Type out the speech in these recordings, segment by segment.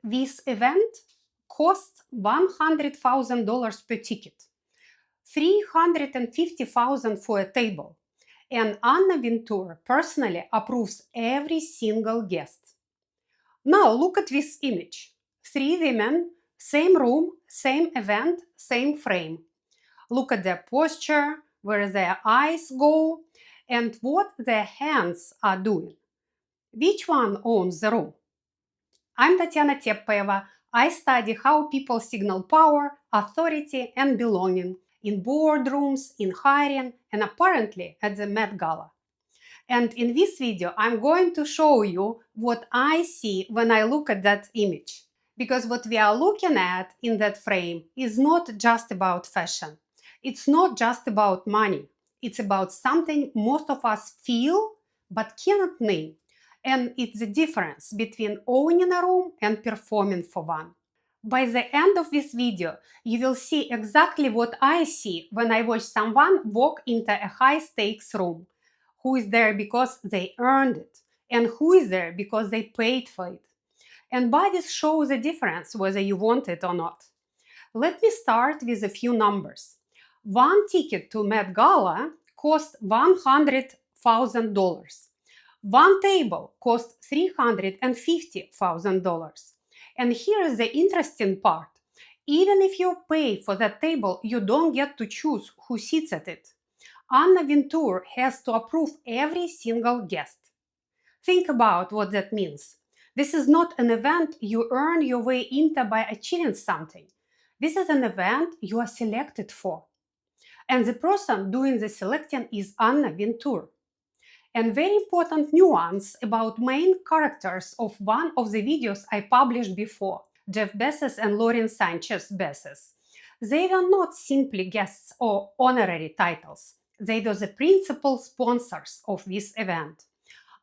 This event costs $100,000 per ticket, $350,000 for a table, and Anna Wintour personally approves every single guest. Now look at this image. 3 women, same room, same event, same frame. Look at their posture, where their eyes go, and what their hands are doing. Which one owns the room? I'm Tatiana Teppoeva. I study how people signal power, authority, and belonging in boardrooms, in hiring, and apparently at the Met Gala. And in this video, I'm going to show you what I see when I look at that image. Because what we are looking at in that frame is not just about fashion. It's not just about money. It's about something most of us feel but cannot name. And it's the difference between owning a room and performing for one. By the end of this video, you will see exactly what I see when I watch someone walk into a high-stakes room. Who is there because they earned it, and who is there because they paid for it. And bodies show the difference whether you want it or not. Let me start with a few numbers. One ticket to Met Gala cost $100,000. One table cost $350,000. And here is the interesting part. Even if you pay for that table, you don't get to choose who sits at it. Anna Wintour has to approve every single guest. Think about what that means. This is not an event you earn your way into by achieving something. This is an event you are selected for. And the person doing the selecting is Anna Wintour. And very important nuance about main characters of one of the videos I published before, Jeff Bezos and Lauren Sánchez Bezos. They were not simply guests or honorary titles. They were the principal sponsors of this event.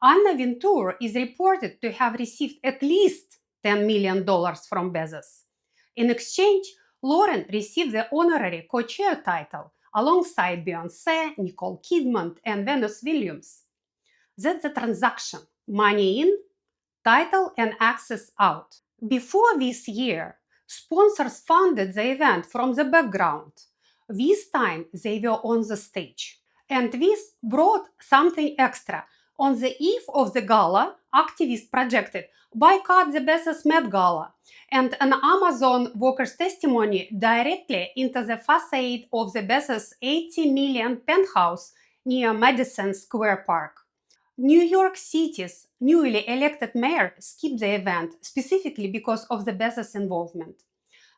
Anna Wintour is reported to have received at least $10 million from Bezos. In exchange, Lauren received the honorary co-chair title alongside Beyoncé, Nicole Kidman, and Venus Williams. That's the transaction. Money in, title and access out. Before this year, sponsors funded the event from the background. This time they were on the stage. And this brought something extra. On the eve of the gala, activists projected, boycott the Bezos Met Gala, and an Amazon worker's testimony directly into the facade of the Bezos $80 million penthouse near Madison Square Park. New York City's newly elected mayor skipped the event specifically because of the Bezos involvement.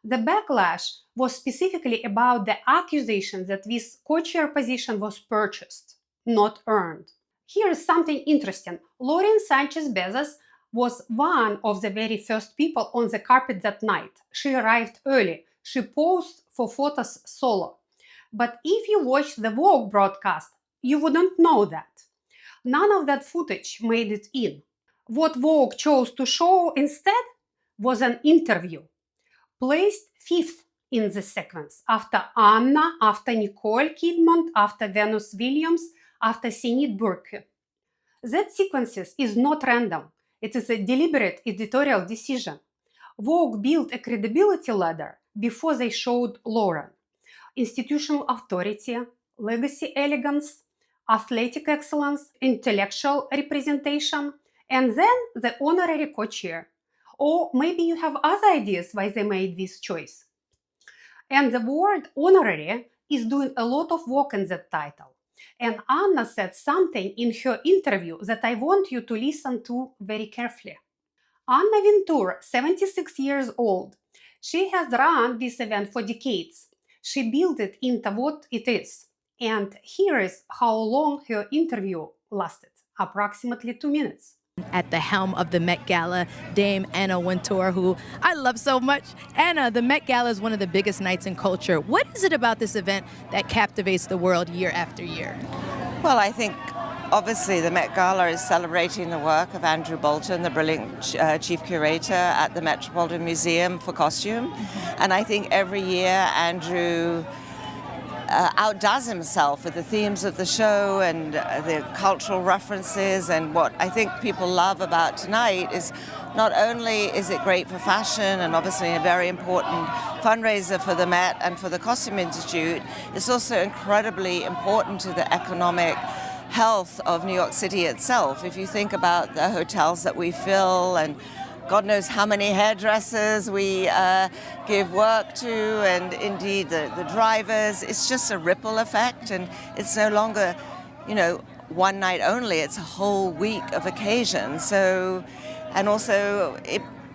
The backlash was specifically about the accusation that this co-chair position was purchased, not earned. Here is something interesting. Lauren Sánchez Bezos was one of the very first people on the carpet that night. She arrived early. She posed for photos solo. But if you watch the Vogue broadcast, you wouldn't know that. None of that footage made it in. What Vogue chose to show instead was an interview, placed 5th in the sequence, after Anna, after Nicole Kidman, after Venus Williams, after Sinead Burke. That sequence is not random. It is a deliberate editorial decision. Vogue built a credibility ladder before they showed Lauren. Institutional authority, legacy elegance, athletic excellence, intellectual representation, and then the honorary co-chair. Or maybe you have other ideas why they made this choice. And the word honorary is doing a lot of work in that title. And Anna said something in her interview that I want you to listen to very carefully. Anna Wintour, 76 years old. She has run this event for decades. She built it into what it is. And here is how long her interview lasted, approximately 2 minutes. At the helm of the Met Gala, Dame Anna Wintour, who I love so much. Anna, the Met Gala is one of the biggest nights in culture. What is it about this event that captivates the world year after year? Well, I think obviously the Met Gala is celebrating the work of Andrew Bolton, the brilliant chief curator at the Metropolitan Museum for Costume. And I think every year Andrew outdoes himself with the themes of the show and the cultural references. And what I think people love about tonight is not only is it great for fashion and obviously a very important fundraiser for the Met and for the Costume Institute, it's also incredibly important to the economic health of New York City itself. If you think about the hotels that we fill and God knows how many hairdressers we give work to, and indeed the drivers. It's just a ripple effect, and it's no longer, one night only. It's a whole week of occasion. So, and also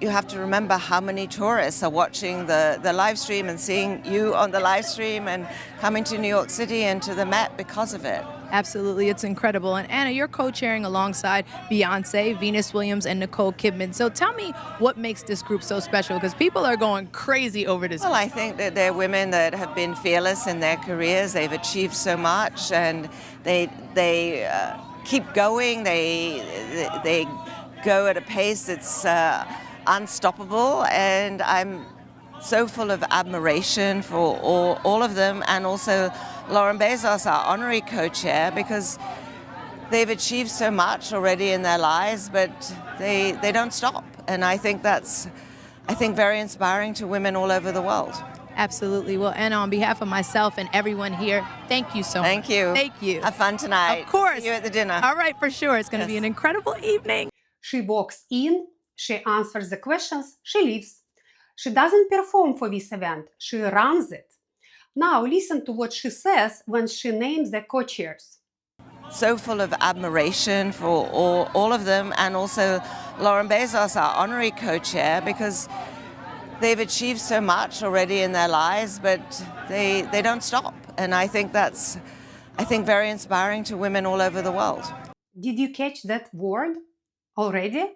you have to remember how many tourists are watching the live stream and seeing you on the live stream and coming to New York City and to the Met because of it. Absolutely, it's incredible. And Anna, you're co-chairing alongside Beyonce, Venus Williams, and Nicole Kidman. So tell me what makes this group so special, because people are going crazy over this. Well, I think that they're women that have been fearless in their careers. They've achieved so much, and they keep going. They go at a pace that's unstoppable, and I'm so full of admiration for all of them, and also Lauren Bezos, our honorary co-chair, because they've achieved so much already in their lives, but they don't stop. And I think that's very inspiring to women all over the world. Absolutely. Well, Anna, on behalf of myself and everyone here, thank you so much. Thank you. Thank you. Have fun tonight. Of course. See you at the dinner. All right, for sure. It's going to be an incredible evening. She walks in, she answers the questions, she leaves. She doesn't perform for this event, she runs it. Now listen to what she says when she names the co-chairs. So full of admiration for all of them, and also Lauren Bezos, our honorary co-chair, because they've achieved so much already in their lives, but they don't stop. And I think that's very inspiring to women all over the world. Did you catch that word already?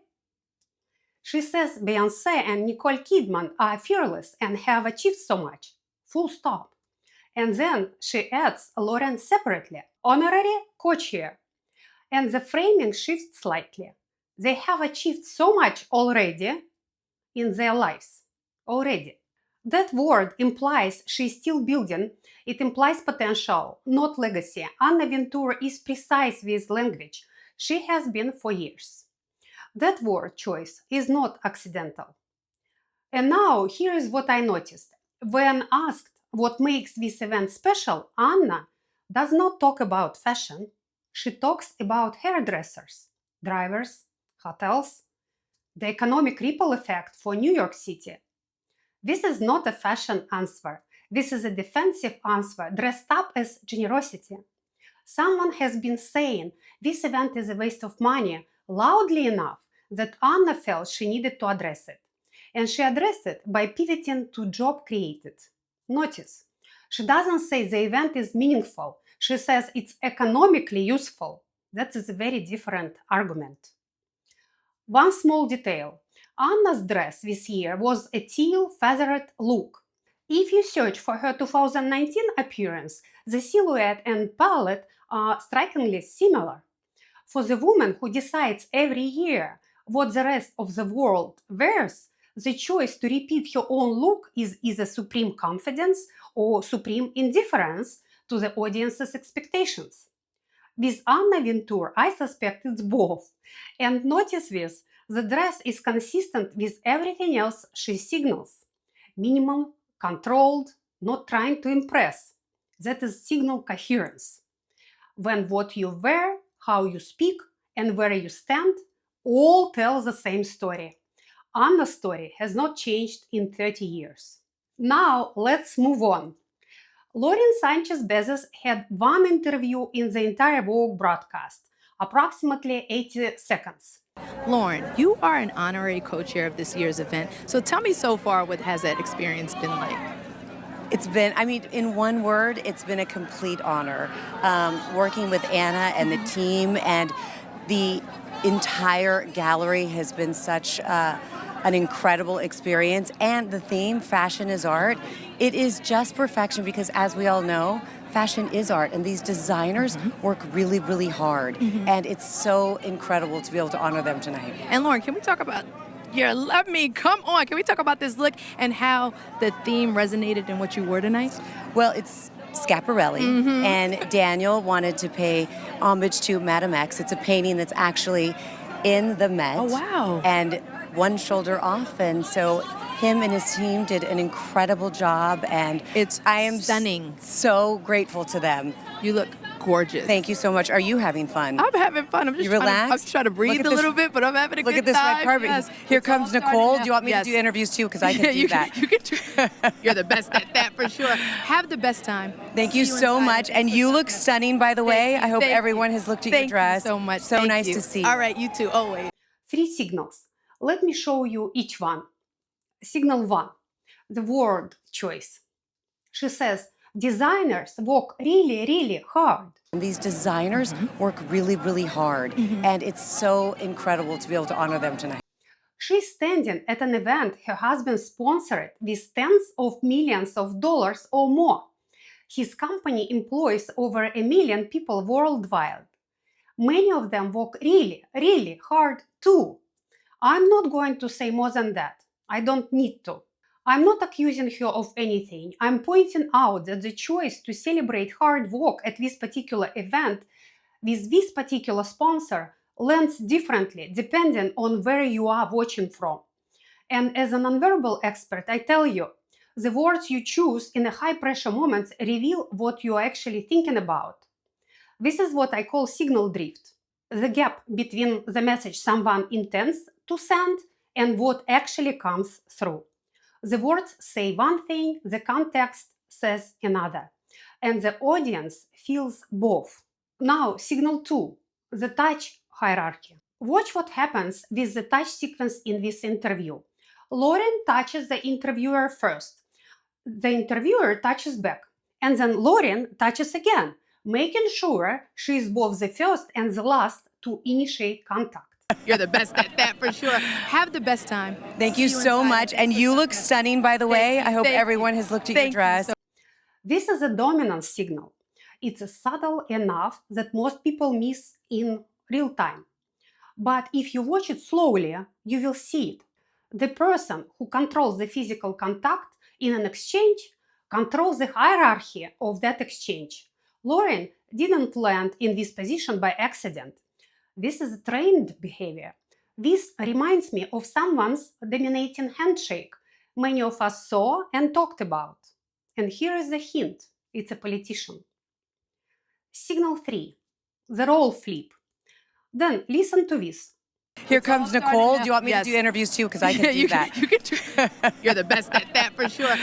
She says Beyoncé and Nicole Kidman are fearless and have achieved so much. Full stop. And then she adds Lauren separately, honorary co-chair. And the framing shifts slightly. They have achieved so much already in their lives. Already. That word implies she's still building. It implies potential, not legacy. Anna Wintour is precise with language. She has been for years. That word choice is not accidental. And now here is what I noticed. When asked what makes this event special, Anna does not talk about fashion. She talks about hairdressers, drivers, hotels, the economic ripple effect for New York City. This is not a fashion answer. This is a defensive answer dressed up as generosity. Someone has been saying this event is a waste of money loudly enough that Anna felt she needed to address it. And she addressed it by pivoting to job created. Notice, she doesn't say the event is meaningful. She says it's economically useful. That is a very different argument. One small detail. Anna's dress this year was a teal feathered look. If you search for her 2019 appearance, the silhouette and palette are strikingly similar. For the woman who decides every year what the rest of the world wears, the choice to repeat her own look is either supreme confidence or supreme indifference to the audience's expectations. With Anna Wintour, I suspect it's both. And notice this, the dress is consistent with everything else she signals. Minimal, controlled, not trying to impress. That is signal coherence. When what you wear, how you speak, and where you stand all tell the same story. Anna's story has not changed in 30 years. Now let's move on. Lauren Sánchez Bezos had one interview in the entire Vogue broadcast, approximately 80 seconds. Lauren, you are an honorary co-chair of this year's event. So tell me so far, what has that experience been like? It's been, in one word, it's been a complete honor. Working with Anna and the team, and the entire gallery has been such an incredible experience. And the theme, fashion is art, it is just perfection, because as we all know, fashion is art, and these designers work really, really hard. And it's so incredible to be able to honor them tonight. And Lauren, can we talk about your Love Me? Come on, can we talk about this look and how the theme resonated in what you wore tonight? Well, it's Schiaparelli, and Daniel wanted to pay homage to Madame X. It's a painting that's actually in the Met. Oh, wow. And one shoulder off, and so him and his team did an incredible job, and I am stunning. So grateful to them. You look gorgeous. Thank you so much. Are you having fun? I'm having fun. I'm just I'm trying to breathe a little bit, but I'm having a good time. Look at this red carpet. Yes. Here It's comes all Nicole. starting Do you want me to do interviews too? Because I can do that. You're the best at that for sure. Have the best time. Thank you so much. And you look stunning, by the way. I hope Thank everyone has looked at your dress. Thank you so much. So Thank nice you. to see you. All right, you too. Always. 3 signals. Let me show you each one. Signal 1. The word choice. She says, designers work really, really hard. And these designers work really, really hard. And it's so incredible to be able to honor them tonight. She's standing at an event her husband sponsored with tens of millions of dollars or more. His company employs over 1 million people worldwide. Many of them work really, really hard too. I'm not going to say more than that. I don't need to. I'm not accusing her of anything. I'm pointing out that the choice to celebrate hard work at this particular event with this particular sponsor lands differently depending on where you are watching from. And as a nonverbal expert, I tell you, the words you choose in a high-pressure moments reveal what you are actually thinking about. This is what I call signal drift, the gap between the message someone intends to send and what actually comes through. The words say one thing, the context says another, and the audience feels both. Now, signal 2, the touch hierarchy. Watch what happens with the touch sequence in this interview. Lauren touches the interviewer first. The interviewer touches back, and then Lauren touches again, making sure she is both the first and the last to initiate contact. You're the best at that for sure. Have the best time. Thank you so much. And you look stunning, by the way. I hope everyone has looked at your dress. This is a dominance signal. It's subtle enough that most people miss in real time. But if you watch it slowly, you will see it. The person who controls the physical contact in an exchange controls the hierarchy of that exchange. Lauren didn't land in this position by accident. This is a trained behavior. This reminds me of someone's dominating handshake many of us saw and talked about. And here is the hint. It's a politician. Signal 3, the role flip. Then listen to this. Here comes Nicole. Do you want me to do interviews too? Because I can do that. You're the best at that for sure.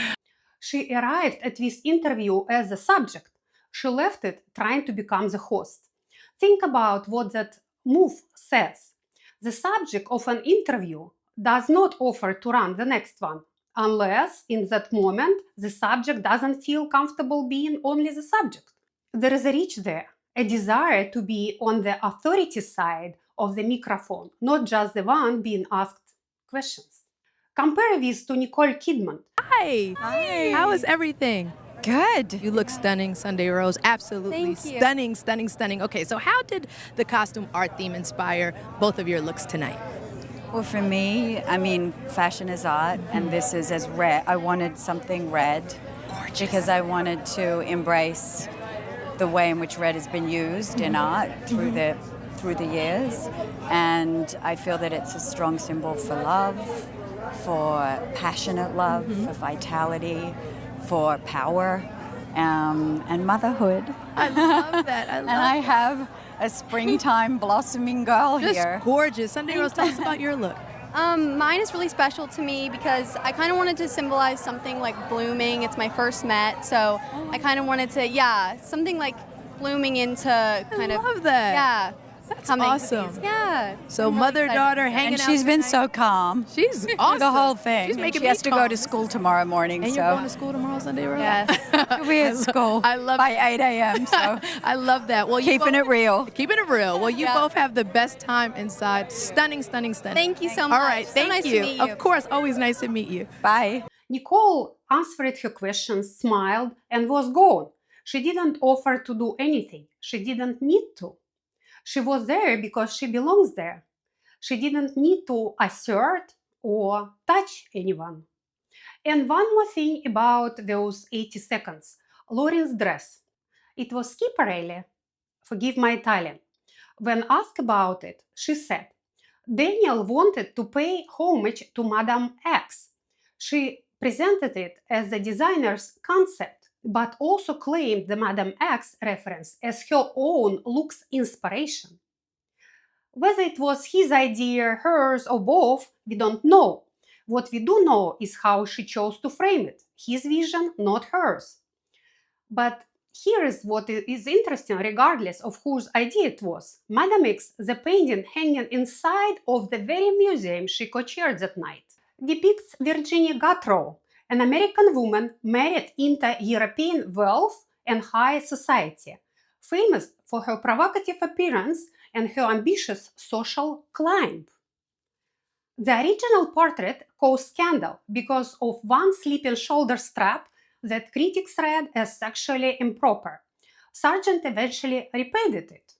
She arrived at this interview as the subject. She left it trying to become the host. Think about what that move says. The subject of an interview does not offer to run the next one, unless in that moment the subject doesn't feel comfortable being only the subject. There is a reach there, a desire to be on the authority side of the microphone, not just the one being asked questions. Compare this to Nicole Kidman. Hi. How is everything? Good. You look stunning, Sunday Rose. Absolutely Thank you. stunning, stunning, stunning. Okay, so how did the costume art theme inspire both of your looks tonight? Well, for me, I mean, fashion is art, and this is as red. I wanted something red because I wanted to embrace the way in which red has been used in art through the years, and I feel that it's a strong symbol for love, for passionate love, for vitality, for power, and motherhood. I love that. And I have a springtime blossoming girl Just here. gorgeous. Sunday Rose, tell us about your look. Mine is really special to me because I kind of wanted to symbolize something like blooming. It's my first Met, so I kind of wanted to, something like blooming into kind of. I love that. Yeah. That's coming to awesome. these. Yeah. So I'm really mother-daughter excited. hanging And out she's been tonight. so calm. She's awesome. The whole thing. She's making she has me to go calm. to school tomorrow morning, And so you're going to school tomorrow, Sunday Rose? Yes. she'll be at school I love by 8 a.m. So I love that. Well, you keeping both- it real. Keeping it real. Well, you Yeah. both have the best time inside. Stunning, stunning, stunning. Thank you so much. All right, So thank nice to you. meet you. Of course, always nice to meet you. Bye. Nicole answered her questions, smiled, and was gone. She didn't offer to do anything. She didn't need to. She was there because she belongs there. She didn't need to assert or touch anyone. And one more thing about those 80 seconds. Lauren's dress. It was Schiaparelli, forgive my Italian. When asked about it, she said, Daniel wanted to pay homage to Madame X. She presented it as the designer's concept, but also claimed the Madame X reference as her own look's inspiration. Whether it was his idea, hers, or both, we don't know. What we do know is how she chose to frame it, his vision, not hers. But here is what is interesting, regardless of whose idea it was. Madame X, the painting hanging inside of the very museum she co-chaired that night, depicts Virginia Gatrow, an American woman married into European wealth and high society, famous for her provocative appearance and her ambitious social climb. The original portrait caused scandal because of one slip shoulder strap that critics read as sexually improper. Sargent eventually repainted it.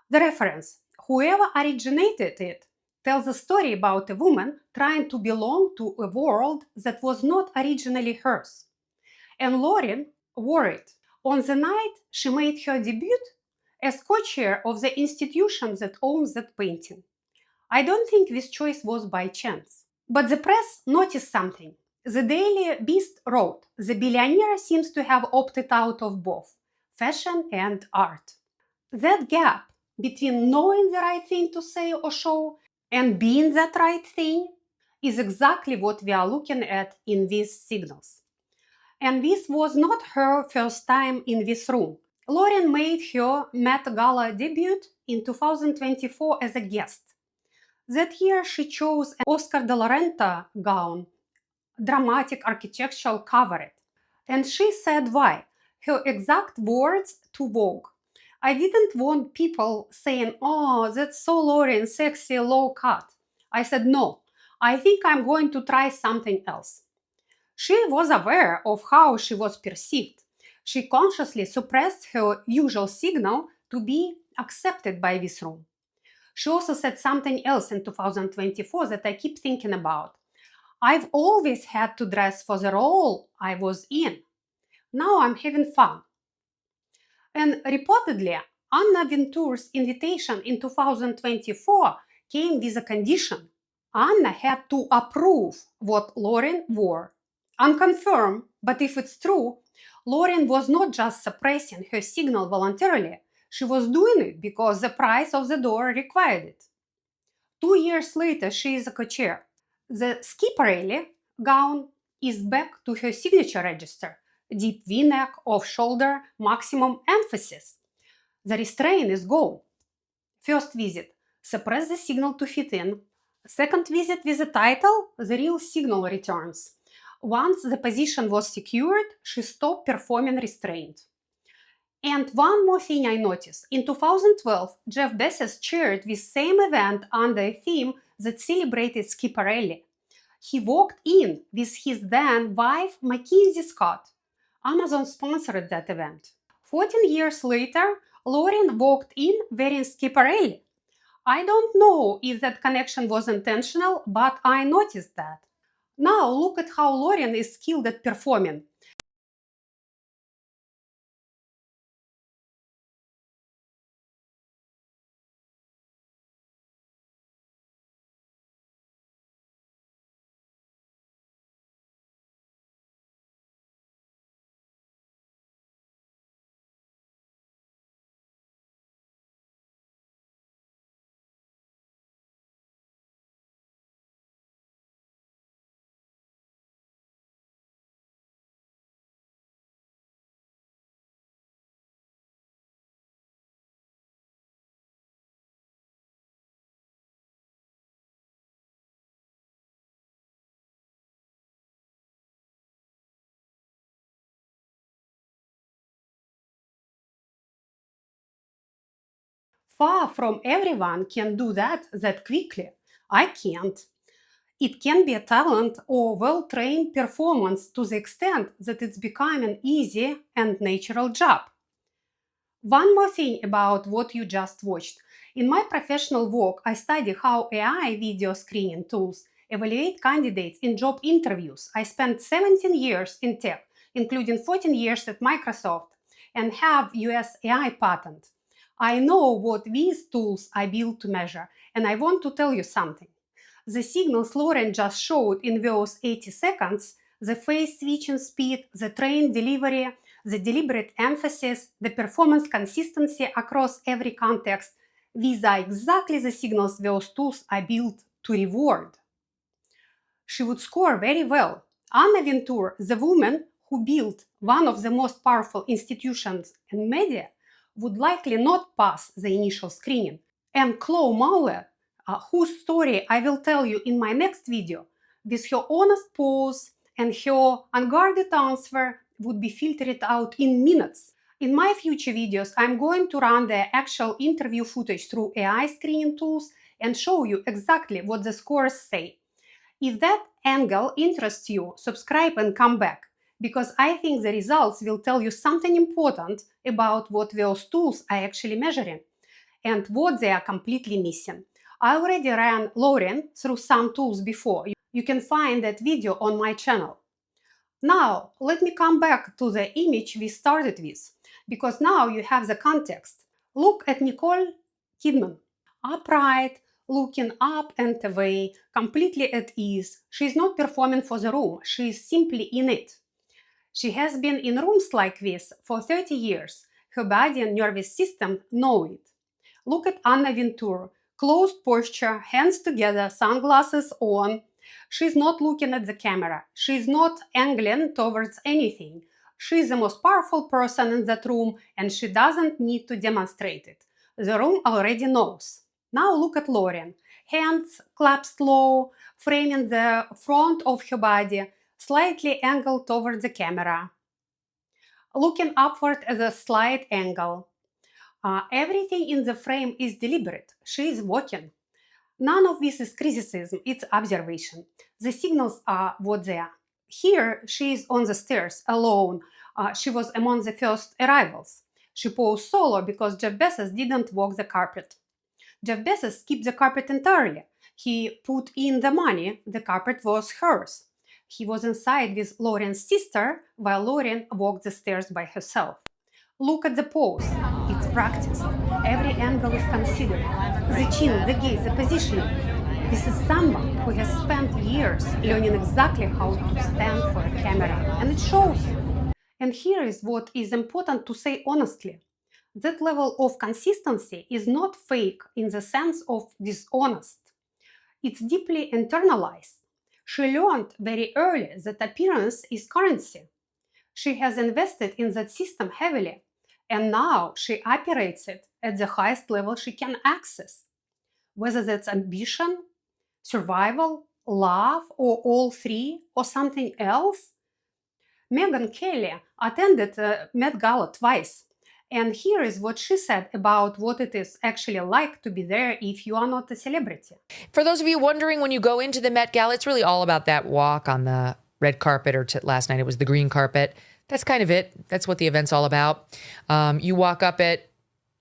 The reference, whoever originated it, tells a story about a woman trying to belong to a world that was not originally hers. And Lauren wore it on the night she made her debut as co-chair of the institution that owns that painting. I don't think this choice was by chance. But the press noticed something. The Daily Beast wrote, the billionaire seems to have opted out of both fashion and art. That gap between knowing the right thing to say or show and being that right thing is exactly what we are looking at in these signals. And this was not her first time in this room. Lauren made her Met Gala debut in 2024 as a guest. That year she chose an Oscar de la Renta gown, dramatic architectural coverlet. And she said why. Her exact words to Vogue. I didn't want people saying, oh, that's so Lauren, sexy, low cut. I said, no, I think I'm going to try something else. She was aware of how she was perceived. She consciously suppressed her usual signal to be accepted by this room. She also said something else in 2024 that I keep thinking about. I've always had to dress for the role I was in. Now I'm having fun. And reportedly, Anna Wintour's invitation in 2024 came with a condition. Anna had to approve what Lauren wore. Unconfirmed, but if it's true, Lauren was not just suppressing her signal voluntarily, she was doing it because the price of the door required it. 2 years later, she is a co-chair. The Schiaparelli gown is back to her signature register. Deep V-neck, off-shoulder, maximum emphasis. The restraint is gone. First visit, suppress the signal to fit in. Second visit with the title, the real signal returns. Once the position was secured, she stopped performing restraint. And one more thing I noticed. In 2012, Jeff Bezos chaired this same event under a theme that celebrated Schiaparelli. He walked in with his then wife, Mackenzie Scott. Amazon sponsored that event. 14 years later, Lauren walked in wearing Schiaparelli. I don't know if that connection was intentional, but I noticed that. Now look at how Lauren is skilled at performing. Far from everyone can do that quickly. I can't. It can be a talent or well-trained performance to the extent that it's become an easy and natural job. One more thing about what you just watched. In my professional work, I study how AI video screening tools evaluate candidates in job interviews. I spent 17 years in tech, including 14 years at Microsoft, and have US AI patent. I know what these tools are built to measure, and I want to tell you something. The signals Lauren just showed in those 80 seconds, the phase switching speed, the trained delivery, the deliberate emphasis, the performance consistency across every context, these are exactly the signals those tools are built to reward. She would score very well. Anna Wintour, the woman who built one of the most powerful institutions in media, would likely not pass the initial screening. And Chloe Muller, whose story I will tell you in my next video, with her honest pose and her unguarded answer, would be filtered out in minutes. In my future videos, I'm going to run the actual interview footage through AI screening tools and show you exactly what the scores say. If that angle interests you, subscribe and come back, because I think the results will tell you something important about what those tools are actually measuring and what they are completely missing. I already ran Lauren through some tools before. You can find that video on my channel. Now, let me come back to the image we started with, because now you have the context. Look at Nicole Kidman. Upright, looking up and away, completely at ease. She's not performing for the room, she's simply in it. She has been in rooms like this for 30 years. Her body and nervous system know it. Look at Anna Wintour. Closed posture, hands together, sunglasses on. She's not looking at the camera. She's not angling towards anything. She's the most powerful person in that room, and she doesn't need to demonstrate it. The room already knows. Now look at Lauren. Hands clasped low, framing the front of her body, slightly angled toward the camera. Looking upward at a slight angle. Everything in the frame is deliberate. She is walking. None of this is criticism, it's observation. The signals are what they are. Here, she is on the stairs, alone. She was among the first arrivals. She posed solo because Jeff Bezos didn't walk the carpet. Jeff Bezos skipped the carpet entirely. He put in the money, the carpet was hers. He was inside with Lauren's sister, while Lauren walked the stairs by herself. Look at the pose. It's practiced. Every angle is considered. The chin, the gaze, the positioning. This is someone who has spent years learning exactly how to stand for a camera, and it shows. And here is what is important to say honestly. That level of consistency is not fake in the sense of dishonest. It's deeply internalized. She learned very early that appearance is currency. She has invested in that system heavily, and now she operates it at the highest level she can access. Whether that's ambition, survival, love, or all three, or something else. Megyn Kelly attended Met Gala twice, and here is what she said about what it is actually like to be there if you are not a celebrity. For those of you wondering, when you go into the Met Gala, it's really all about that walk on the red carpet, or last night it was the green carpet. That's kind of it. That's what the event's all about. You walk up it.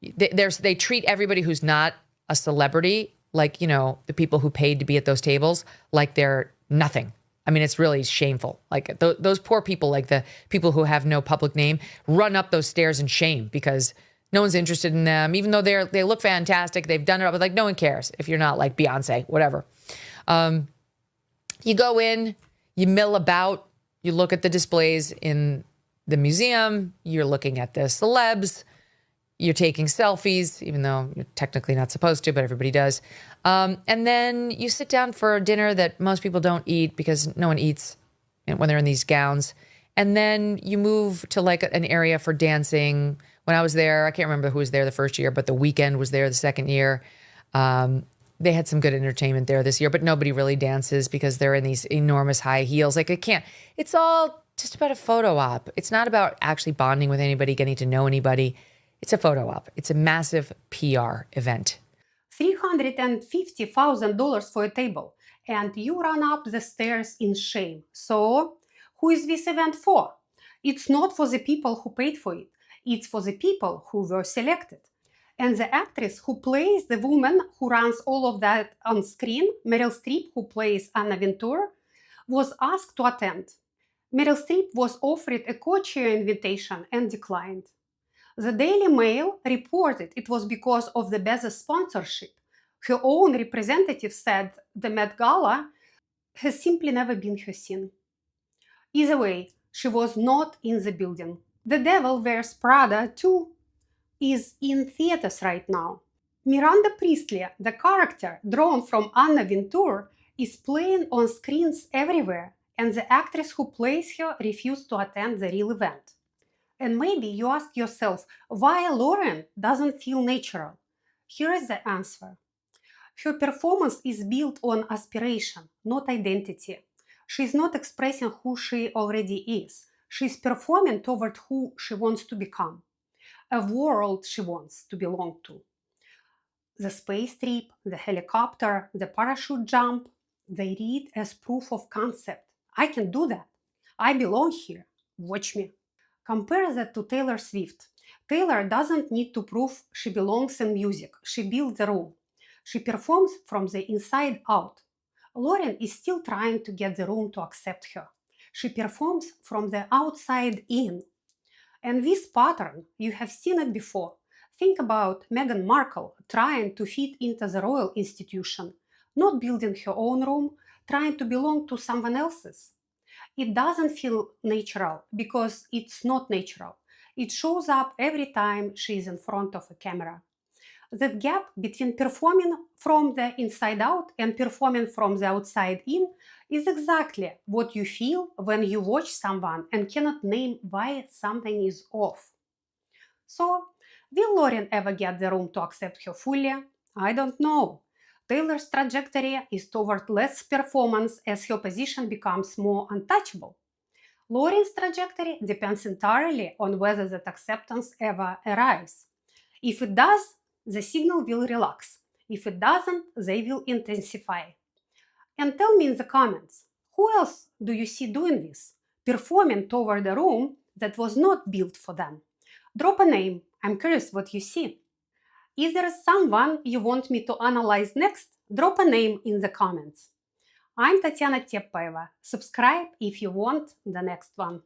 They treat everybody who's not a celebrity, like, you know, the people who paid to be at those tables, like they're nothing. I mean, it's really shameful. Like those poor people, like the people who have no public name, run up those stairs in shame because no one's interested in them, even though they look fantastic. They've done it all, but like no one cares if you're not like Beyonce, whatever. You go in, you mill about, you look at the displays in the museum, you're looking at the celebs, you're taking selfies, even though you're technically not supposed to, but everybody does. And then you sit down for a dinner that most people don't eat because no one eats when they're in these gowns. And then you move to like an area for dancing. When I was there, I can't remember who was there the first year, but The Weeknd was there the second year. They had some good entertainment there this year, but nobody really dances because they're in these enormous high heels. Like it's all just about a photo op. It's not about actually bonding with anybody, getting to know anybody. It's a photo op. It's a massive PR event. $350,000 for a table, and you run up the stairs in shame. So, who is this event for? It's not for the people who paid for it. It's for the people who were selected. And the actress who plays the woman who runs all of that on screen, Meryl Streep, who plays Anna Wintour, was asked to attend. Meryl Streep was offered a co-chair invitation and declined. The Daily Mail reported it was because of the Bezos sponsorship. Her own representative said the Met Gala has simply never been her scene. Either way, she was not in the building. The Devil Wears Prada 2 is in theaters right now. Miranda Priestley, the character drawn from Anna Wintour, is playing on screens everywhere, and the actress who plays her refused to attend the real event. And maybe you ask yourself why Lauren doesn't feel natural. Here is the answer. Her performance is built on aspiration, not identity. She is not expressing who she already is. She is performing toward who she wants to become, a world she wants to belong to. The space trip, the helicopter, the parachute jump, they read as proof of concept. I can do that. I belong here. Watch me. Compare that to Taylor Swift. Taylor doesn't need to prove she belongs in music. She builds the room. She performs from the inside out. Lauren is still trying to get the room to accept her. She performs from the outside in. And this pattern, you have seen it before. Think about Meghan Markle trying to fit into the royal institution, not building her own room, trying to belong to someone else's. It doesn't feel natural because it's not natural. It shows up every time she is in front of a camera. That gap between performing from the inside out and performing from the outside in is exactly what you feel when you watch someone and cannot name why something is off. So, will Lauren ever get the room to accept her fully? I don't know. Taylor's trajectory is toward less performance as her position becomes more untouchable. Lauren's trajectory depends entirely on whether that acceptance ever arrives. If it does, the signal will relax. If it doesn't, they will intensify. And tell me in the comments, who else do you see doing this? Performing toward a room that was not built for them. Drop a name. I'm curious what you see. Is there someone you want me to analyze next? Drop a name in the comments. I'm Tatiana Teppoeva. Subscribe if you want the next one.